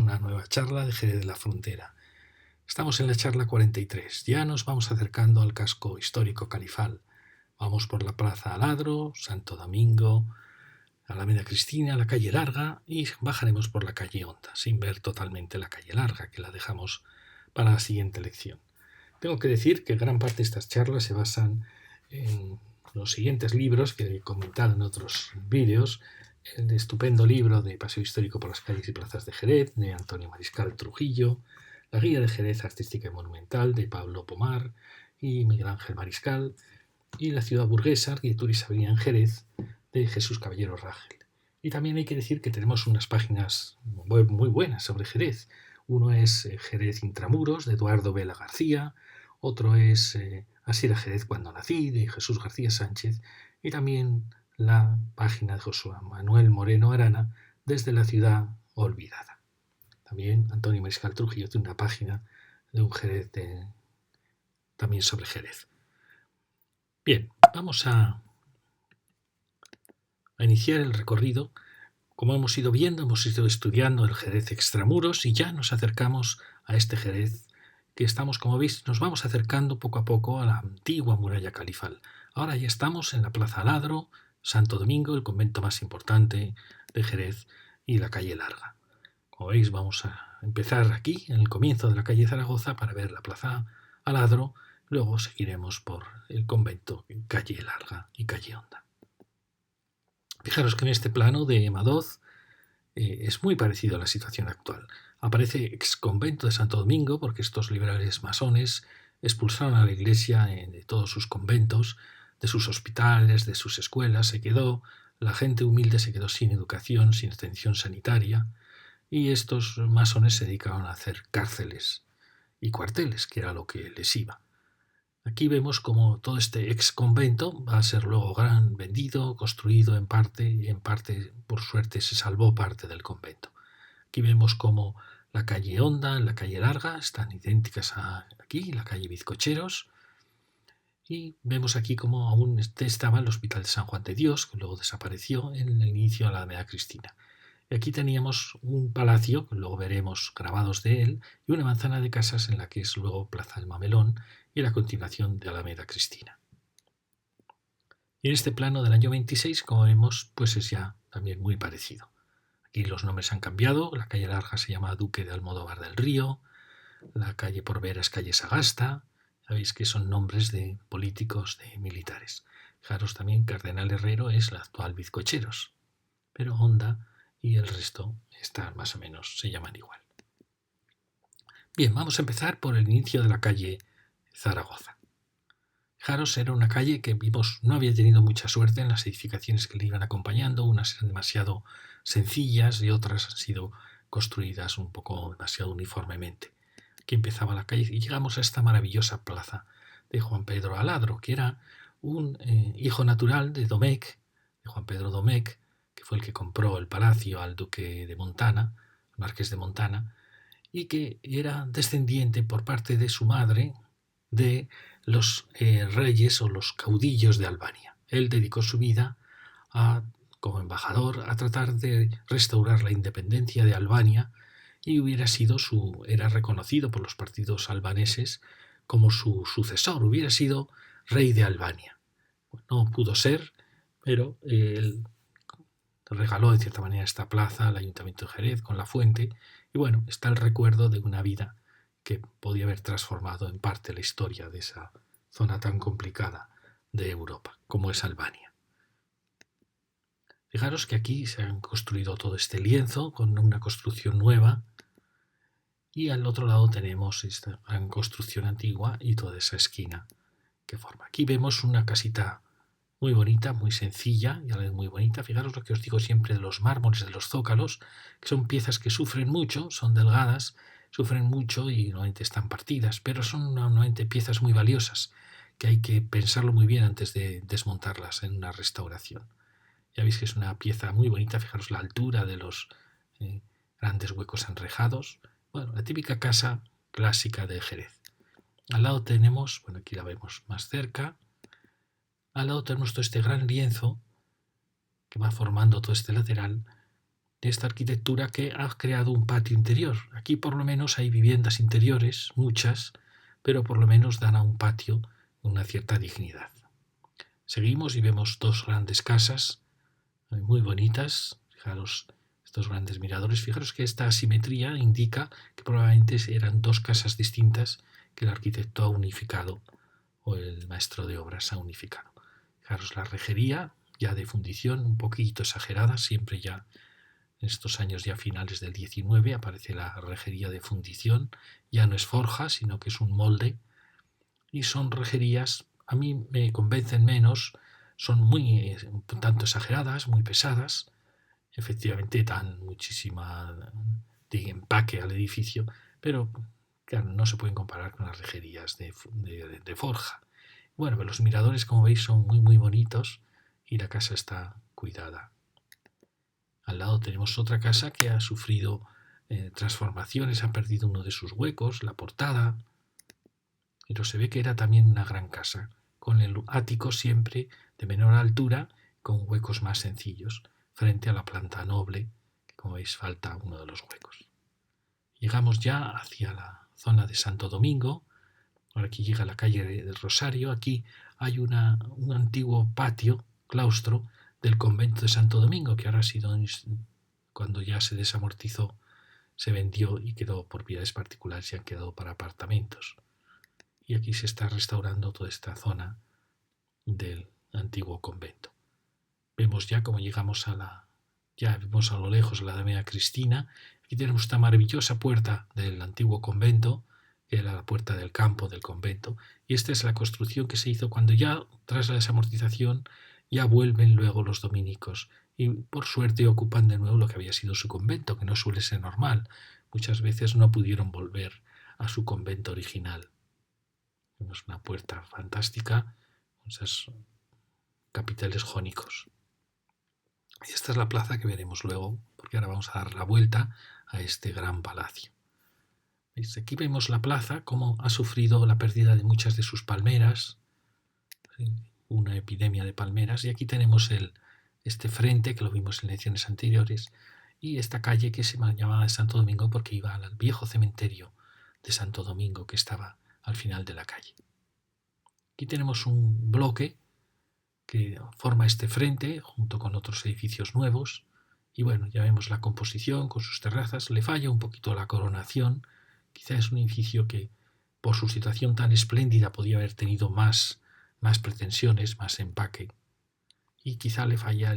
una nueva charla de Jerez de la Frontera. Estamos en la charla 43. Ya nos vamos acercando al casco histórico califal. Vamos por la Plaza Aladro, Santo Domingo, Alameda Cristina, la calle Larga y bajaremos por la calle Honda, sin ver totalmente la calle Larga, que la dejamos para la siguiente lección. Tengo que decir que gran parte de estas charlas se basan en los siguientes libros que he comentado en otros vídeos. El estupendo libro de Paseo Histórico por las calles y plazas de Jerez, de Antonio Mariscal Trujillo, la Guía de Jerez Artística y Monumental, de Pablo Pomar y Miguel Ángel Mariscal, y La ciudad burguesa, arquitectura y sabiduría en Jerez, de Jesús Caballero Rangel. Y también hay que decir que tenemos unas páginas web muy buenas sobre Jerez. Uno es Jerez Intramuros, de Eduardo Vela García, otro es Así era Jerez cuando nací, de Jesús García Sánchez, y también la página de Josué Manuel Moreno Arana, Desde la ciudad olvidada. También Antonio Mariscal Trujillo tiene una página de un Jerez también sobre Jerez. Bien, vamos a iniciar el recorrido. Como hemos ido viendo, hemos ido estudiando el Jerez extramuros y ya nos acercamos a este Jerez que estamos, como veis, nos vamos acercando poco a poco a la antigua muralla califal. Ahora ya estamos en la Plaza Aladro, Santo Domingo, el convento más importante de Jerez, y la calle Larga. Como veis, vamos a empezar aquí, en el comienzo de la calle Zaragoza, para ver la Plaza Aladro. Luego seguiremos por el convento, calle Larga y calle Honda. Fijaros que en este plano de Madoz es muy parecido a la situación actual. Aparece ex convento de Santo Domingo porque estos liberales masones expulsaron a la iglesia de todos sus conventos, de sus hospitales, de sus escuelas. La gente humilde se quedó sin educación, sin atención sanitaria, y estos masones se dedicaron a hacer cárceles y cuarteles, que era lo que les iba. Aquí vemos como todo este ex convento va a ser luego vendido, construido en parte, y en parte, por suerte, se salvó parte del convento. Aquí vemos como la calle Honda, la calle Larga, están idénticas a aquí, la calle Bizcocheros, y vemos aquí como aún estaba el Hospital de San Juan de Dios, que luego desapareció en el inicio de la Alameda Cristina. Y aquí teníamos un palacio, que luego veremos grabados de él, y una manzana de casas en la que es luego Plaza del Mamelón y la continuación de Alameda Cristina. Y en este plano del año 26, como vemos, pues es ya también muy parecido. Aquí los nombres han cambiado, la calle Larga se llama Duque de Almodóvar del Río, la calle Porvera es calle Sagasta, sabéis que son nombres de políticos, de militares. Fijaros también, Cardenal Herrero es la actual Bizcocheros, pero Honda y el resto están más o menos, se llaman igual. Bien, vamos a empezar por el inicio de la calle Zaragoza. Fijaros, era una calle que vimos no había tenido mucha suerte en las edificaciones que le iban acompañando, unas eran demasiado sencillas y otras han sido construidas un poco demasiado uniformemente. Aquí empezaba la calle y llegamos a esta maravillosa plaza de Juan Pedro Aladro, que era un hijo natural de Domecq, de Juan Pedro Domecq, que fue el que compró el palacio al duque de Montana, marqués de Montana, y que era descendiente por parte de su madre de los reyes o los caudillos de Albania. Él dedicó su vida como embajador a tratar de restaurar la independencia de Albania y era reconocido por los partidos albaneses como su sucesor, hubiera sido rey de Albania. No pudo ser, pero él regaló en cierta manera esta plaza al Ayuntamiento de Jerez con la fuente, y bueno, está el recuerdo de una vida que podía haber transformado en parte la historia de esa zona tan complicada de Europa como es Albania. Fijaros que aquí se han construido todo este lienzo con una construcción nueva y al otro lado tenemos esta gran construcción antigua y toda esa esquina que forma. Aquí vemos una casita muy bonita, muy sencilla y a la vez muy bonita. Fijaros lo que os digo siempre de los mármoles, de los zócalos, que son piezas que sufren mucho, son delgadas, sufren mucho y normalmente están partidas, pero son normalmente piezas muy valiosas que hay que pensarlo muy bien antes de desmontarlas en una restauración. Ya veis que es una pieza muy bonita, fijaros la altura de los grandes huecos enrejados. Bueno, la típica casa clásica de Jerez. Al lado tenemos, bueno, aquí la vemos más cerca, al lado tenemos todo este gran lienzo que va formando todo este lateral de esta arquitectura que ha creado un patio interior. Aquí por lo menos hay viviendas interiores, muchas, pero por lo menos dan a un patio una cierta dignidad. Seguimos y vemos dos grandes casas muy bonitas. Fijaros estos grandes miradores. Fijaros que esta asimetría indica que probablemente eran dos casas distintas que el arquitecto ha unificado o el maestro de obras ha unificado. Fijaros la rejería ya de fundición, un poquito exagerada, siempre ya en estos años ya finales del 19 aparece la rejería de fundición, ya no es forja, sino que es un molde, y son rejerías, a mí me convencen menos, son muy un tanto exageradas, muy pesadas, efectivamente dan muchísima de empaque al edificio, pero claro, no se pueden comparar con las rejerías de forja. Bueno, pero los miradores, como veis, son muy muy bonitos y la casa está cuidada. Al lado tenemos otra casa que ha sufrido transformaciones, ha perdido uno de sus huecos, la portada, pero se ve que era también una gran casa, con el ático siempre de menor altura, con huecos más sencillos, frente a la planta noble, que como veis falta uno de los huecos. Llegamos ya hacia la zona de Santo Domingo, ahora aquí llega la calle del Rosario, aquí hay un antiguo patio, claustro, del convento de Santo Domingo, que ahora ha sido, cuando ya se desamortizó, se vendió y quedó por propiedades particulares y han quedado para apartamentos. Y aquí se está restaurando toda esta zona del antiguo convento. Vemos ya como llegamos ya vemos a lo lejos la Alameda Cristina. Aquí tenemos esta maravillosa puerta del antiguo convento, que era la puerta del campo del convento, y esta es la construcción que se hizo cuando ya, tras la desamortización, ya vuelven luego los dominicos y por suerte ocupan de nuevo lo que había sido su convento, que no suele ser normal. Muchas veces no pudieron volver a su convento original. Tenemos una puerta fantástica con esos capiteles jónicos. Y esta es la plaza que veremos luego, porque ahora vamos a dar la vuelta a este gran palacio. ¿Veis? Aquí vemos la plaza, cómo ha sufrido la pérdida de muchas de sus palmeras, ¿sí? Una epidemia de palmeras, y aquí tenemos este frente, que lo vimos en lecciones anteriores, y esta calle que se llamaba de Santo Domingo porque iba al viejo cementerio de Santo Domingo que estaba al final de la calle. Aquí tenemos un bloque que forma este frente junto con otros edificios nuevos y bueno, ya vemos la composición con sus terrazas. Le falla un poquito la coronación, quizá es un edificio que por su situación tan espléndida podía haber tenido más pretensiones, más empaque, y quizá le falla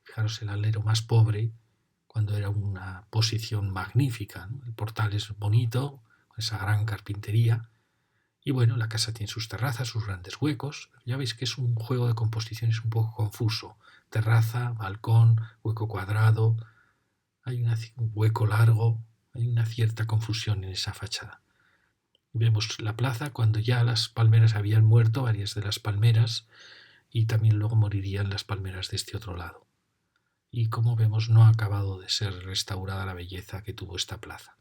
fijaros, el alero más pobre cuando era una posición magnífica, ¿no? El portal es bonito, con esa gran carpintería. Y bueno, la casa tiene sus terrazas, sus grandes huecos. Ya veis que es un juego de composiciones un poco confuso. Terraza, balcón, hueco cuadrado. Hay un hueco largo. Hay una cierta confusión en esa fachada. Vemos la plaza cuando ya las palmeras habían muerto, varias de las palmeras, y también luego morirían las palmeras de este otro lado. Y como vemos, no ha acabado de ser restaurada la belleza que tuvo esta plaza.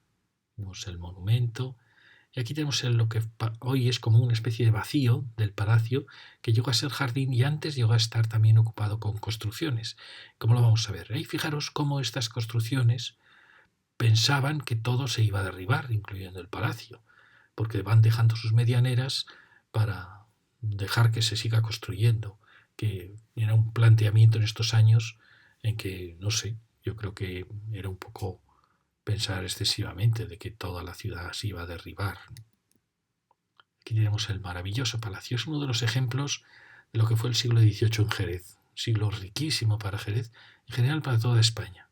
Vemos el monumento. Y aquí tenemos lo que hoy es como una especie de vacío del palacio que llegó a ser jardín y antes llegó a estar también ocupado con construcciones. ¿Cómo lo vamos a ver? Ahí fijaros cómo estas construcciones pensaban que todo se iba a derribar, incluyendo el palacio, porque van dejando sus medianeras para dejar que se siga construyendo, que era un planteamiento en estos años en que, no sé, yo creo que era un poco pensar excesivamente de que toda la ciudad se iba a derribar. Aquí tenemos el maravilloso palacio. Es uno de los ejemplos de lo que fue el siglo XVIII en Jerez. Un siglo riquísimo para Jerez, en general para toda España.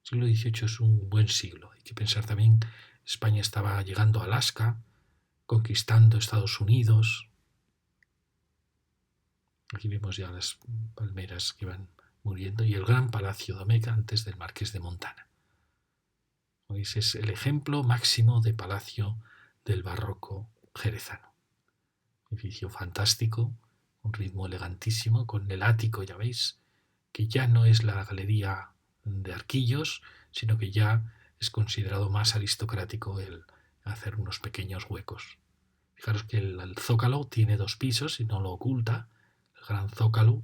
El siglo XVIII es un buen siglo. Hay que pensar también que España estaba llegando a Alaska, conquistando Estados Unidos. Aquí vemos ya las palmeras que van muriendo y el gran palacio de Omega antes del Marqués de Montana. ¿Veis? Es el ejemplo máximo de palacio del barroco jerezano. Edificio fantástico, un ritmo elegantísimo, con el ático, ya veis, que ya no es la galería de arquillos, sino que ya es considerado más aristocrático el hacer unos pequeños huecos. Fijaros que el zócalo tiene 2 pisos y no lo oculta. El gran zócalo,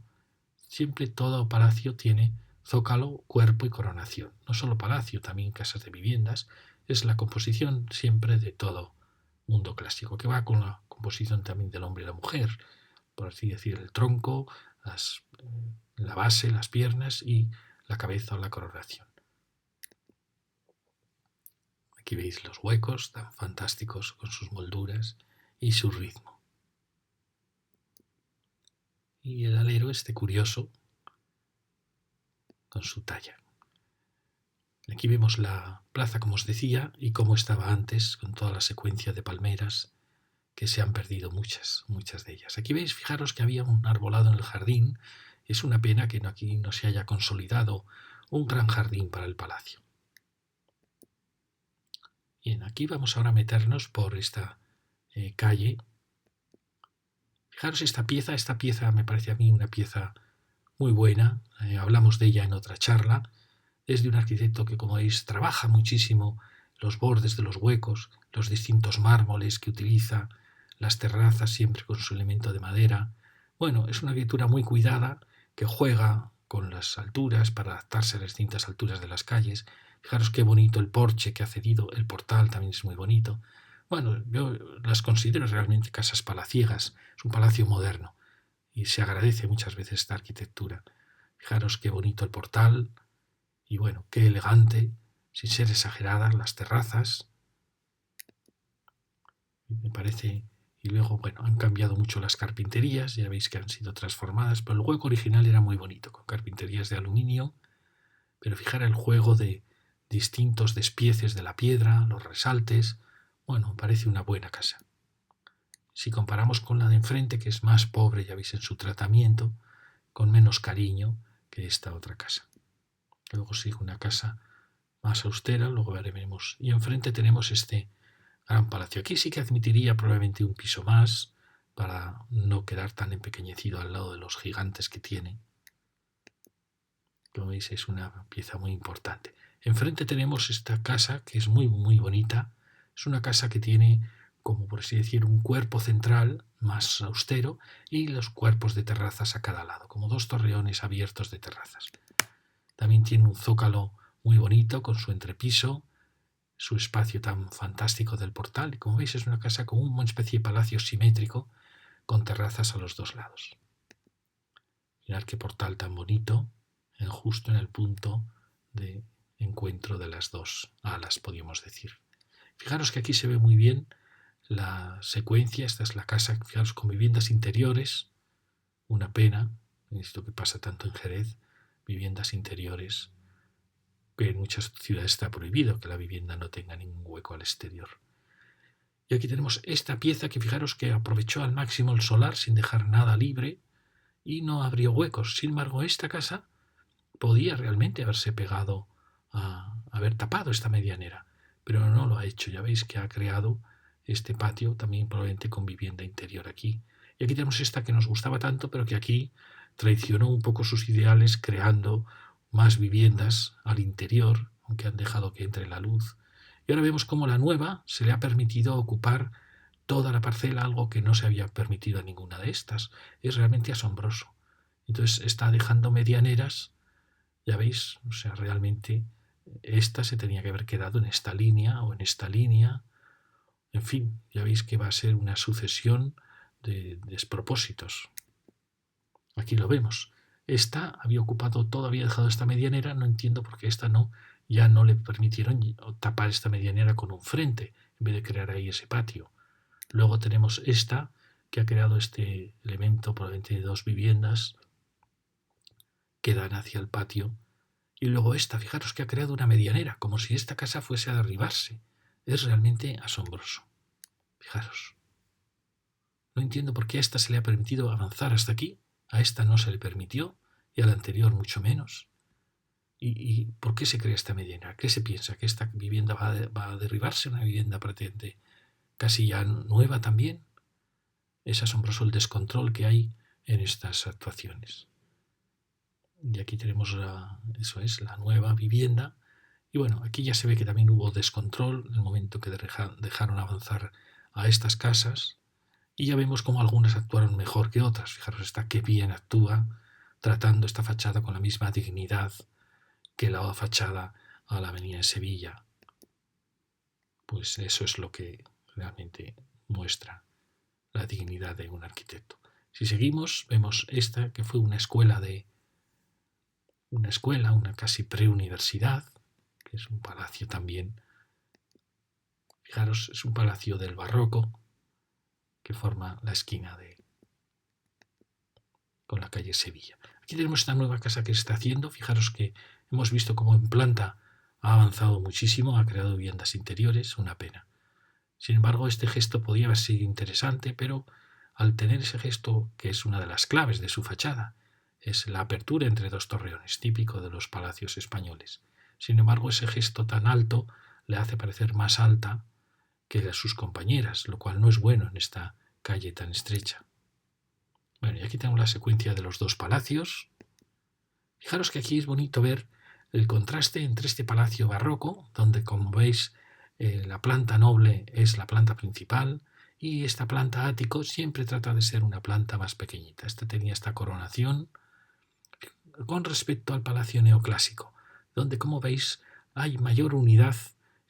siempre todo palacio tiene zócalo, cuerpo y coronación. No solo palacio, también casas de viviendas. Es la composición siempre de todo mundo clásico, que va con la composición también del hombre y la mujer, por así decir, el tronco, la base, las piernas y la cabeza o la coronación. Aquí veis los huecos tan fantásticos con sus molduras y su ritmo. Y el alero curioso con su talla. Aquí vemos la plaza, como os decía, y cómo estaba antes, con toda la secuencia de palmeras, que se han perdido muchas de ellas. Aquí veis, fijaros que había un arbolado en el jardín. Es una pena que aquí no se haya consolidado un gran jardín para el palacio. Bien, aquí vamos ahora a meternos por esta calle. Fijaros esta pieza me parece a mí una pieza muy buena. Hablamos de ella en otra charla. Es de un arquitecto que, como veis, trabaja muchísimo los bordes de los huecos, los distintos mármoles que utiliza, las terrazas siempre con su elemento de madera. Bueno, es una arquitectura muy cuidada que juega con las alturas para adaptarse a las distintas alturas de las calles. Fijaros qué bonito el porche que ha cedido, el portal también es muy bonito. Bueno, yo las considero realmente casas palaciegas, es un palacio moderno y se agradece muchas veces esta arquitectura. Fijaros qué bonito el portal y bueno, qué elegante, sin ser exageradas, las terrazas. Me parece. Y luego, bueno, han cambiado mucho las carpinterías, ya veis que han sido transformadas, pero el hueco original era muy bonito, con carpinterías de aluminio, pero fijar el juego de distintos despieces de la piedra, los resaltes, bueno, parece una buena casa. Si comparamos con la de enfrente, que es más pobre, ya veis en su tratamiento, con menos cariño que esta otra casa. Luego sigue una casa más austera, luego veremos. Y enfrente tenemos este gran palacio. Aquí sí que admitiría probablemente un piso más para no quedar tan empequeñecido al lado de los gigantes que tiene. Como veis, es una pieza muy importante. Enfrente tenemos esta casa que es muy bonita. Es una casa que tiene, como por así decir, un cuerpo central más austero y los cuerpos de terrazas a cada lado, como dos torreones abiertos de terrazas. También tiene un zócalo muy bonito con su entrepiso, su espacio tan fantástico del portal. Y como veis, es una casa con una especie de palacio simétrico con terrazas a los dos lados. Mirad qué portal tan bonito, justo en el punto de encuentro de las dos alas, podríamos decir. Fijaros que aquí se ve muy bien la secuencia. Esta es la casa, fijaros, con viviendas interiores. Una pena, esto que pasa tanto en Jerez, viviendas interiores, que en muchas ciudades está prohibido que la vivienda no tenga ningún hueco al exterior. Y aquí tenemos esta pieza que fijaros que aprovechó al máximo el solar sin dejar nada libre y no abrió huecos. Sin embargo, esta casa podía realmente haberse pegado a haber tapado esta medianera, pero no lo ha hecho. Ya veis que ha creado este patio también probablemente con vivienda interior aquí. Y aquí tenemos esta que nos gustaba tanto, pero que aquí traicionó un poco sus ideales creando más viviendas al interior, aunque han dejado que entre la luz. Y ahora vemos cómo la nueva se le ha permitido ocupar toda la parcela, algo que no se había permitido a ninguna de estas. Es realmente asombroso. Entonces está dejando medianeras, ya veis, o sea, realmente esta se tenía que haber quedado en esta línea o en esta línea. En fin, ya veis que va a ser una sucesión de despropósitos. Aquí lo vemos. Esta había ocupado todo, había dejado esta medianera, no entiendo por qué esta no, ya no le permitieron tapar esta medianera con un frente, en vez de crear ahí ese patio. Luego tenemos esta, que ha creado este elemento probablemente de dos viviendas que dan hacia el patio. Y luego esta, fijaros que ha creado una medianera, como si esta casa fuese a derribarse. Es realmente asombroso. Fijaros. No entiendo por qué a esta se le ha permitido avanzar hasta aquí, a esta no se le permitió, y a la anterior mucho menos. ¿Y por qué se crea esta medianera? ¿Qué se piensa? ¿Que esta vivienda va a derribarse? ¿Una vivienda pretende casi ya nueva también? Es asombroso el descontrol que hay en estas actuaciones. Y aquí tenemos eso es, la nueva vivienda. Y bueno, aquí ya se ve que también hubo descontrol en el momento que dejaron avanzar a estas casas. Y ya vemos cómo algunas actuaron mejor que otras. Fijaros, esta que bien actúa, tratando esta fachada con la misma dignidad que la fachada a la avenida de Sevilla. Pues eso es lo que realmente muestra la dignidad de un arquitecto. Si seguimos, vemos esta que fue una escuela, una casi preuniversidad, que es un palacio también. Fijaros, es un palacio del barroco que forma la esquina con la calle Sevilla. Aquí tenemos esta nueva casa que se está haciendo. Fijaros que hemos visto cómo en planta ha avanzado muchísimo, ha creado viviendas interiores, una pena. Sin embargo, este gesto podía haber sido interesante, pero al tener ese gesto, que es una de las claves de su fachada, es la apertura entre dos torreones, típico de los palacios españoles. Sin embargo, ese gesto tan alto le hace parecer más alta que sus compañeras, lo cual no es bueno en esta calle tan estrecha. Bueno, y aquí tenemos la secuencia de los dos palacios. Fijaros que aquí es bonito ver el contraste entre este palacio barroco, donde, como veis, la planta noble es la planta principal y esta planta ático siempre trata de ser una planta más pequeñita. Esta tenía esta coronación con respecto al palacio neoclásico, donde, como veis, hay mayor unidad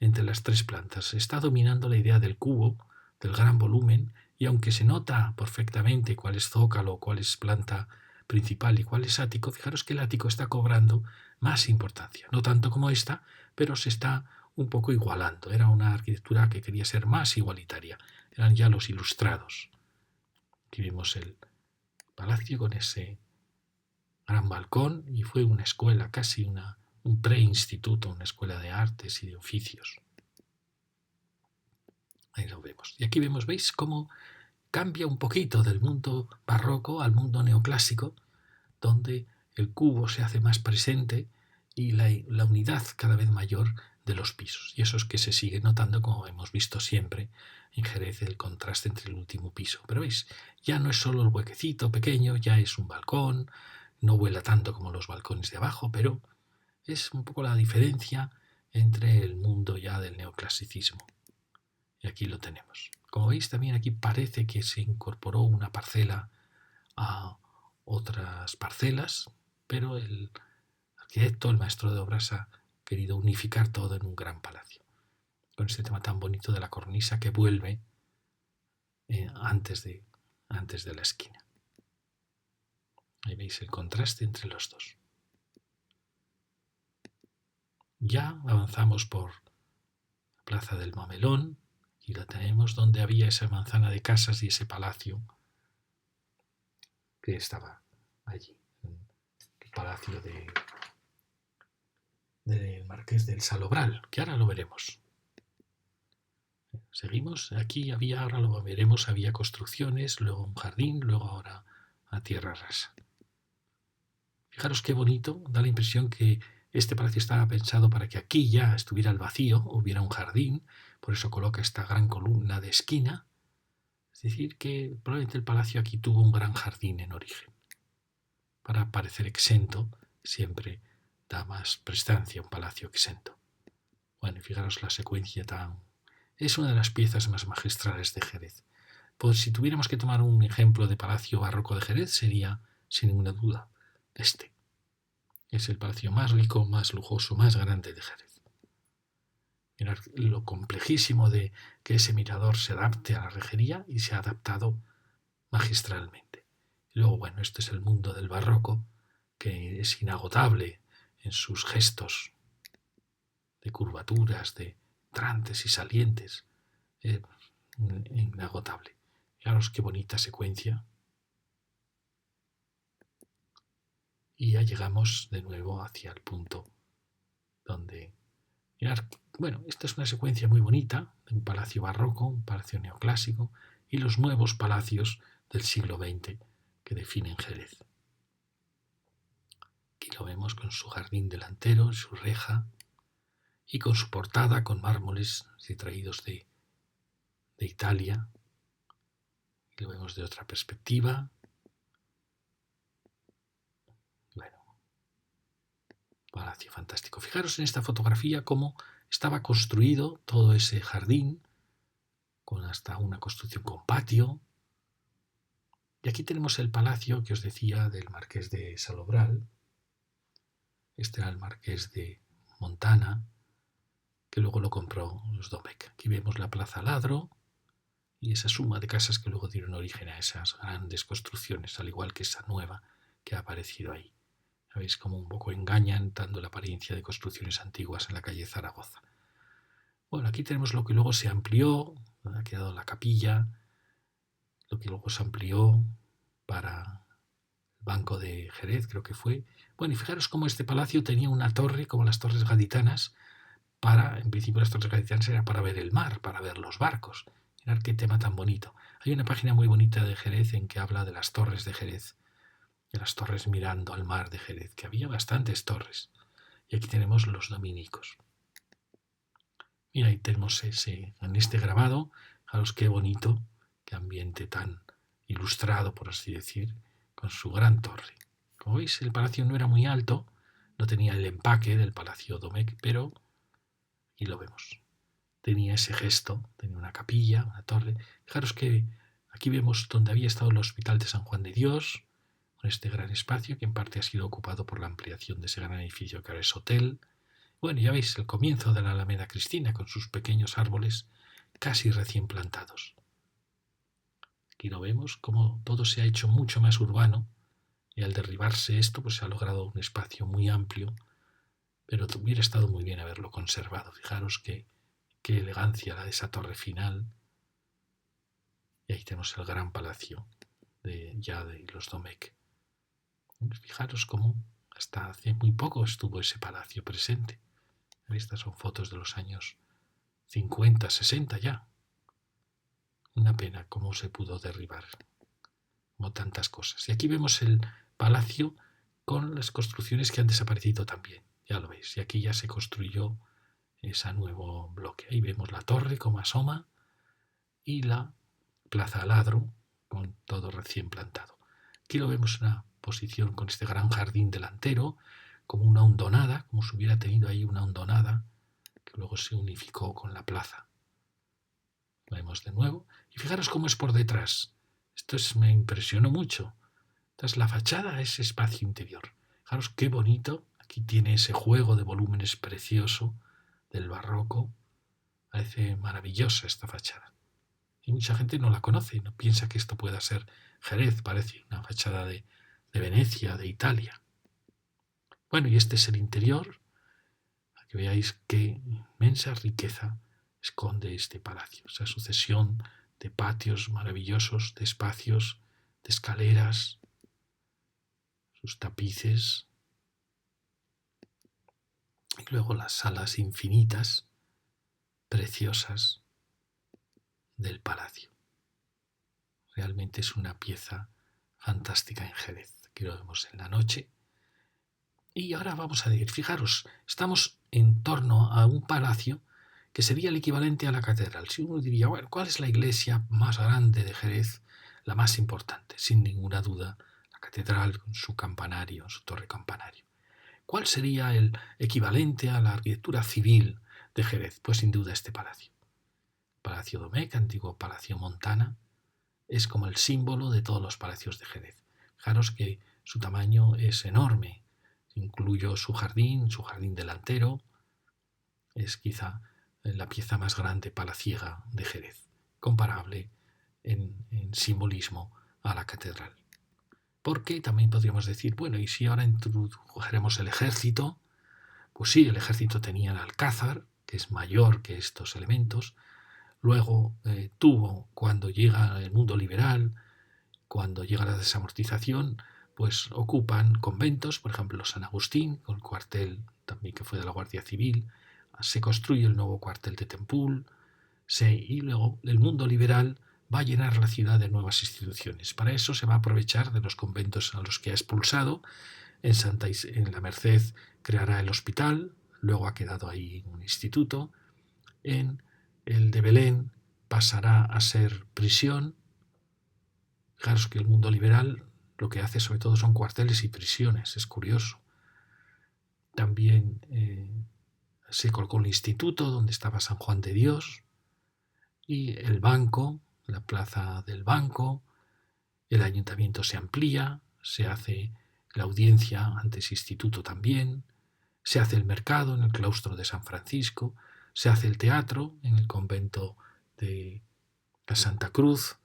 entre las tres plantas. Está dominando la idea del cubo, del gran volumen, y aunque se nota perfectamente cuál es zócalo, cuál es planta principal y cuál es ático, fijaros que el ático está cobrando más importancia. No tanto como esta, pero se está un poco igualando. Era una arquitectura que quería ser más igualitaria. Eran ya los ilustrados. Aquí vemos el palacio con ese gran balcón y fue una escuela, casi un preinstituto, una escuela de artes y de oficios. Ahí lo vemos. Y aquí vemos, ¿veis cómo cambia un poquito del mundo barroco al mundo neoclásico, donde el cubo se hace más presente y la unidad cada vez mayor de los pisos? Y eso es que se sigue notando, como hemos visto siempre en Jerez, el contraste entre el último piso. Pero veis, ya no es solo el huequecito pequeño, ya es un balcón, no vuela tanto como los balcones de abajo, pero es un poco la diferencia entre el mundo ya del neoclasicismo. Y aquí lo tenemos. Como veis, también aquí parece que se incorporó una parcela a otras parcelas, pero el arquitecto, el maestro de obras, ha querido unificar todo en un gran palacio, con este tema tan bonito de la cornisa que vuelve antes de la esquina. Ahí veis el contraste entre los dos. Ya avanzamos por la plaza del Mamelón y la tenemos donde había esa manzana de casas y ese palacio que estaba allí, el palacio del Marqués del Salobral, que ahora lo veremos. Seguimos, aquí había, ahora lo veremos, había construcciones, luego un jardín, luego ahora a tierra rasa. Fijaros qué bonito, da la impresión que este palacio estaba pensado para que aquí ya estuviera el vacío, hubiera un jardín, por eso coloca esta gran columna de esquina. Es decir, que probablemente el palacio aquí tuvo un gran jardín en origen. Para parecer exento, siempre da más prestancia un palacio exento. Bueno, y fijaros la secuencia tan... Es una de las piezas más magistrales de Jerez. Pues si tuviéramos que tomar un ejemplo de palacio barroco de Jerez, sería, sin ninguna duda, este. Es el palacio más rico, más lujoso, más grande de Jerez. Mirad lo complejísimo de que ese mirador se adapte a la rejería, y se ha adaptado magistralmente. Y luego, bueno, este es el mundo del barroco, que es inagotable en sus gestos de curvaturas, de entrantes y salientes. Inagotable. Fijaros qué bonita secuencia. Y ya llegamos de nuevo hacia el punto donde... Mirad, bueno, esta es una secuencia muy bonita de un palacio barroco, un palacio neoclásico y los nuevos palacios del siglo XX que definen Jerez. Aquí lo vemos con su jardín delantero, su reja y con su portada con mármoles traídos de Italia. Y lo vemos de otra perspectiva. Bueno, palacio fantástico. Fijaros en esta fotografía cómo estaba construido todo ese jardín, con hasta una construcción con patio. Y aquí tenemos el palacio que os decía del Marqués de Salobral. Este era el marqués de Montana, que luego lo compró los Domecq. Aquí vemos la Plaza Ladro y esa suma de casas que luego dieron origen a esas grandes construcciones, al igual que esa nueva que ha aparecido ahí. ¿Veis cómo un poco engañan dando la apariencia de construcciones antiguas en la calle Zaragoza? Bueno, aquí tenemos lo que luego se amplió, donde ha quedado la capilla, lo que luego se amplió para el Banco de Jerez, creo que fue. Bueno, y fijaros cómo este palacio tenía una torre, como las torres gaditanas, en principio las torres gaditanas era para ver el mar, para ver los barcos. Mirad qué tema tan bonito. Hay una página muy bonita de Jerez en que habla de las torres de Jerez, de las torres mirando al mar de Jerez, que había bastantes torres. Y aquí tenemos los dominicos. Mira, ahí tenemos en este grabado, fijaros qué bonito, qué ambiente tan ilustrado, por así decir, con su gran torre. Como veis, el palacio no era muy alto, no tenía el empaque del Palacio Domecq, pero aquí lo vemos. Tenía ese gesto, tenía una capilla, una torre. Fijaros que aquí vemos donde había estado el Hospital de San Juan de Dios, con este gran espacio que en parte ha sido ocupado por la ampliación de ese gran edificio que ahora es hotel. Bueno, ya veis el comienzo de la Alameda Cristina con sus pequeños árboles casi recién plantados. Aquí lo vemos como todo se ha hecho mucho más urbano y al derribarse esto pues se ha logrado un espacio muy amplio, pero hubiera estado muy bien haberlo conservado. Fijaros qué elegancia la de esa torre final. Y ahí tenemos el gran palacio de los Domecq. Fijaros cómo hasta hace muy poco estuvo ese palacio presente. Estas son fotos de los años 50, 60 ya. Una pena cómo se pudo derribar, como tantas cosas. Y aquí vemos el palacio con las construcciones que han desaparecido también. Ya lo veis. Y aquí ya se construyó ese nuevo bloque. Ahí vemos la torre como asoma y la Plaza Ladro con todo recién plantado. Aquí lo vemos en una posición con este gran jardín delantero, como una hondonada, como si hubiera tenido ahí una hondonada, que luego se unificó con la plaza. Lo vemos de nuevo. Y fijaros cómo es por detrás. Me impresionó mucho. Esta es la fachada, ese espacio interior. Fijaros qué bonito. Aquí tiene ese juego de volúmenes precioso del barroco. Parece maravillosa esta fachada. Y mucha gente no la conoce, no piensa que esto pueda ser Jerez, parece una fachada de Venecia, de Italia. Bueno, y este es el interior, para que veáis qué inmensa riqueza esconde este palacio, esa sucesión de patios maravillosos, de espacios, de escaleras, sus tapices, y luego las salas infinitas, preciosas del palacio. Realmente es una pieza fantástica en Jerez. Aquí lo vemos en la noche. Y ahora vamos a ir, fijaros, estamos en torno a un palacio que sería el equivalente a la catedral. Si uno diría, bueno, ¿cuál es la iglesia más grande de Jerez? La más importante, sin ninguna duda, la catedral con su campanario, su torre campanario. ¿Cuál sería el equivalente a la arquitectura civil de Jerez? Pues sin duda este palacio. Palacio Domecq, antiguo Palacio Montana, es como el símbolo de todos los palacios de Jerez. Fijaros que su tamaño es enorme. Incluyo su jardín delantero. Es quizá la pieza más grande palaciega de Jerez, comparable en simbolismo a la catedral. Porque también podríamos decir, bueno, y si ahora introdujéramos el ejército, pues sí, el ejército tenía el alcázar, que es mayor que estos elementos. Luego cuando llega el mundo liberal, cuando llega la desamortización, pues ocupan conventos, por ejemplo San Agustín, con el cuartel también que fue de la Guardia Civil, se construye el nuevo cuartel de Tempul, y luego el mundo liberal va a llenar la ciudad de nuevas instituciones. Para eso se va a aprovechar de los conventos a los que ha expulsado. En la Merced creará el hospital, luego ha quedado ahí un instituto. En el de Belén pasará a ser prisión. Fijaros que el mundo liberal lo que hace sobre todo son cuarteles y prisiones, es curioso. También se colocó un instituto donde estaba San Juan de Dios y el banco, la plaza del banco, el ayuntamiento se amplía, se hace la audiencia ante ese instituto también, se hace el mercado en el claustro de San Francisco, se hace el teatro en el convento de la Santa Cruz,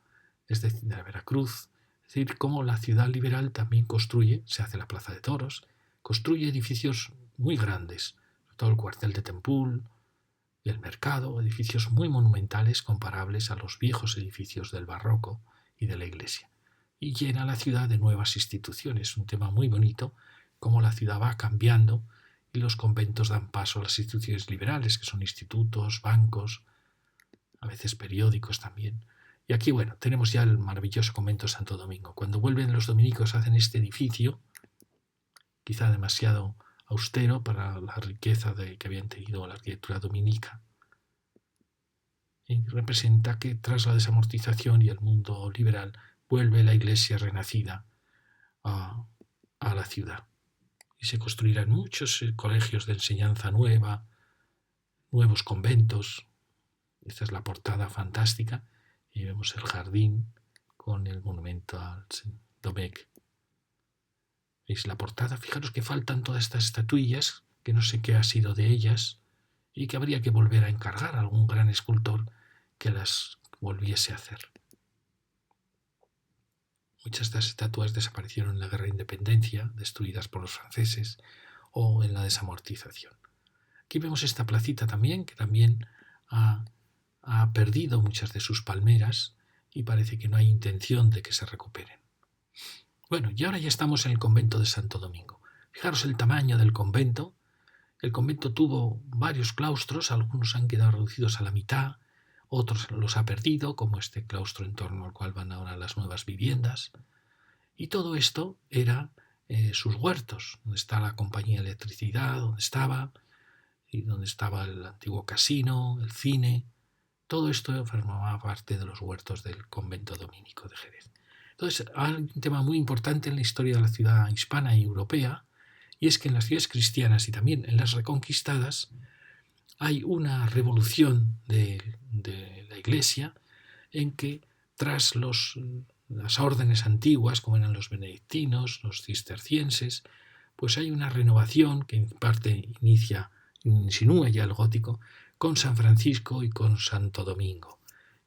es decir, de la Veracruz. Es decir, cómo la ciudad liberal también construye, se hace la Plaza de Toros, construye edificios muy grandes, sobre todo el cuartel de Tempul, el mercado, edificios muy monumentales comparables a los viejos edificios del barroco y de la iglesia. Y llena la ciudad de nuevas instituciones, un tema muy bonito, cómo la ciudad va cambiando y los conventos dan paso a las instituciones liberales, que son institutos, bancos, a veces periódicos también. Y aquí, bueno, tenemos ya el maravilloso convento de Santo Domingo. Cuando vuelven los dominicos hacen este edificio, quizá demasiado austero para la riqueza que habían tenido la arquitectura dominica. Y representa que tras la desamortización y el mundo liberal vuelve la iglesia renacida a la ciudad. Y se construirán muchos colegios de enseñanza nueva, nuevos conventos. Esta es la portada fantástica. Y vemos el jardín con el monumento al Domecq. ¿Veis la portada? Fijaros que faltan todas estas estatuillas, que no sé qué ha sido de ellas, y que habría que volver a encargar a algún gran escultor que las volviese a hacer. Muchas de estas estatuas desaparecieron en la Guerra de Independencia, destruidas por los franceses, o en la desamortización. Aquí vemos esta placita también, que también ha perdido muchas de sus palmeras y parece que no hay intención de que se recuperen. Bueno, y ahora ya estamos en el convento de Santo Domingo. Fijaros el tamaño del convento. El convento tuvo varios claustros, algunos han quedado reducidos a la mitad, otros los ha perdido, como este claustro en torno al cual van ahora las nuevas viviendas. Y todo esto era sus huertos, donde está la compañía de electricidad, y donde estaba el antiguo casino, el cine. Todo esto formaba parte de los huertos del convento dominico de Jerez. Entonces, hay un tema muy importante en la historia de la ciudad hispana y europea, y es que en las ciudades cristianas y también en las reconquistadas hay una revolución de la Iglesia en que tras las órdenes antiguas, como eran los benedictinos, los cistercienses, pues hay una renovación que en parte insinúa ya el gótico, con San Francisco y con Santo Domingo,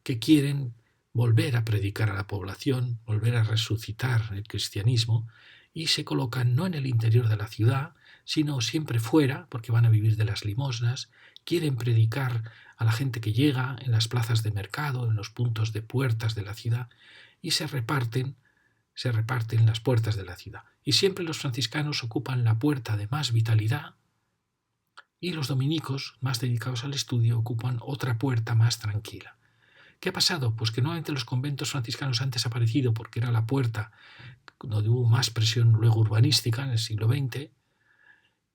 que quieren volver a predicar a la población, volver a resucitar el cristianismo, y se colocan no en el interior de la ciudad, sino siempre fuera, porque van a vivir de las limosnas, quieren predicar a la gente que llega en las plazas de mercado, en los puntos de puertas de la ciudad, y se reparten las puertas de la ciudad. Y siempre los franciscanos ocupan la puerta de más vitalidad, y los dominicos, más dedicados al estudio, ocupan otra puerta más tranquila. ¿Qué ha pasado? Pues que nuevamente los conventos franciscanos han desaparecido porque era la puerta donde hubo más presión luego urbanística en el siglo XX,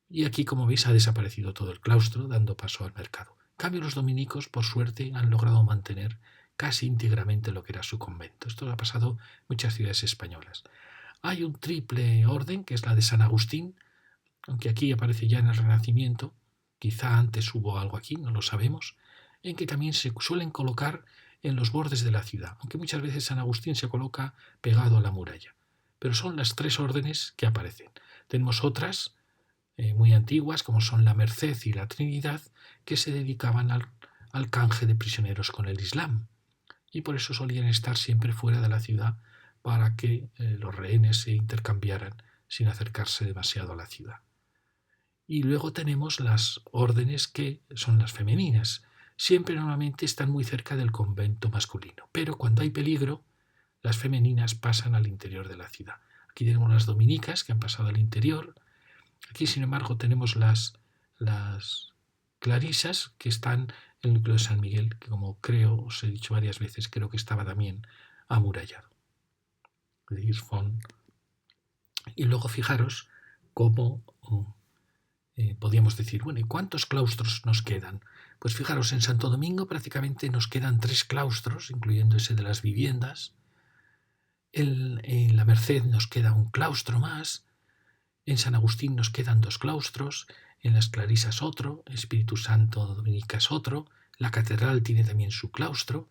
y aquí, como veis, ha desaparecido todo el claustro, dando paso al mercado. En cambio, los dominicos, por suerte, han logrado mantener casi íntegramente lo que era su convento. Esto ha pasado en muchas ciudades españolas. Hay un triple orden, que es la de San Agustín, aunque aquí aparece ya en el Renacimiento, quizá antes hubo algo aquí, no lo sabemos, en que también se suelen colocar en los bordes de la ciudad, aunque muchas veces San Agustín se coloca pegado a la muralla. Pero son las tres órdenes que aparecen. Tenemos otras muy antiguas, como son la Merced y la Trinidad, que se dedicaban al canje de prisioneros con el Islam, y por eso solían estar siempre fuera de la ciudad para que los rehenes se intercambiaran sin acercarse demasiado a la ciudad. Y luego tenemos las órdenes que son las femeninas. Siempre normalmente están muy cerca del convento masculino, pero cuando hay peligro, las femeninas pasan al interior de la ciudad. Aquí tenemos las dominicas que han pasado al interior. Aquí, sin embargo, tenemos las clarisas que están en el núcleo de San Miguel, que como os he dicho varias veces, creo que estaba también amurallado. Y luego fijaros cómo podríamos decir, bueno, ¿y cuántos claustros nos quedan? Pues fijaros, en Santo Domingo prácticamente nos quedan 3 claustros, incluyendo ese de las viviendas. En la Merced nos queda un claustro más. En San Agustín nos quedan 2 claustros. En las Clarisas otro. Espíritu Santo Dominicas otro. La catedral tiene también su claustro.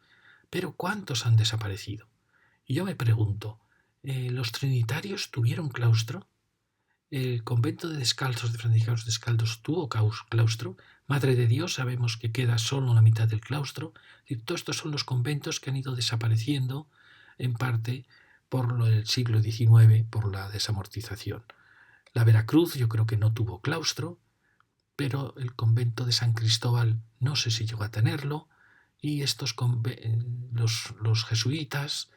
Pero ¿cuántos han desaparecido? Y yo me pregunto, ¿los trinitarios tuvieron claustro? El convento de descalzos, de franciscanos descalzos, tuvo claustro. Madre de Dios, sabemos que queda solo la mitad del claustro. Y todos estos son los conventos que han ido desapareciendo, en parte por el siglo XIX, por la desamortización. La Veracruz yo creo que no tuvo claustro, pero el convento de San Cristóbal no sé si llegó a tenerlo, y los jesuitas,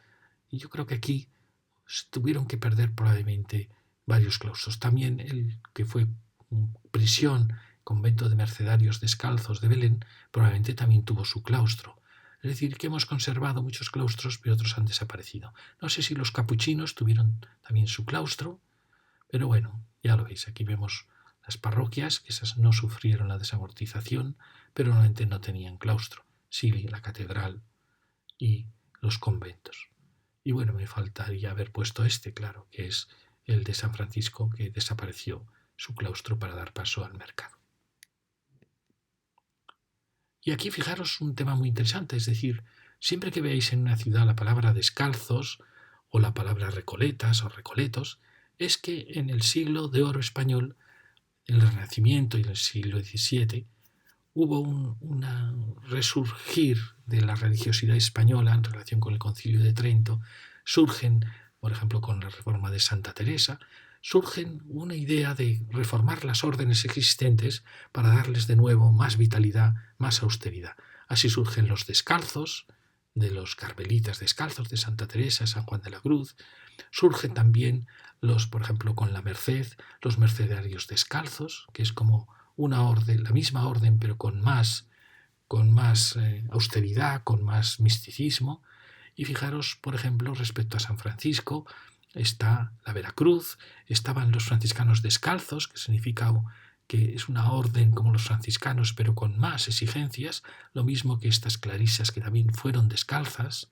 y yo creo que aquí tuvieron que perder probablemente varios claustros. También el que fue prisión, convento de mercedarios descalzos de Belén, probablemente también tuvo su claustro. Es decir, que hemos conservado muchos claustros, pero otros han desaparecido. No sé si los capuchinos tuvieron también su claustro, pero bueno, ya lo veis, aquí vemos las parroquias, que esas no sufrieron la desamortización, pero normalmente no tenían claustro. Sí, la catedral y los conventos. Y bueno, me faltaría haber puesto claro, que es el de San Francisco, que desapareció su claustro para dar paso al mercado. Y aquí fijaros un tema muy interesante, es decir, siempre que veáis en una ciudad la palabra descalzos o la palabra recoletas o recoletos, es que en el siglo de oro español, en el Renacimiento y en el siglo XVII, hubo un resurgir de la religiosidad española en relación con el Concilio de Trento. Surgen, por ejemplo, con la reforma de Santa Teresa, surgen una idea de reformar las órdenes existentes para darles de nuevo más vitalidad, más austeridad. Así surgen los descalzos, de los carmelitas descalzos de Santa Teresa, San Juan de la Cruz. Surgen también por ejemplo, con la Merced, los mercedarios descalzos, que es como una orden, la misma orden, pero con más austeridad, con más misticismo. Y fijaros, por ejemplo, respecto a San Francisco, está la Veracruz, estaban los franciscanos descalzos, que significa que es una orden como los franciscanos, pero con más exigencias, lo mismo que estas clarisas que también fueron descalzas,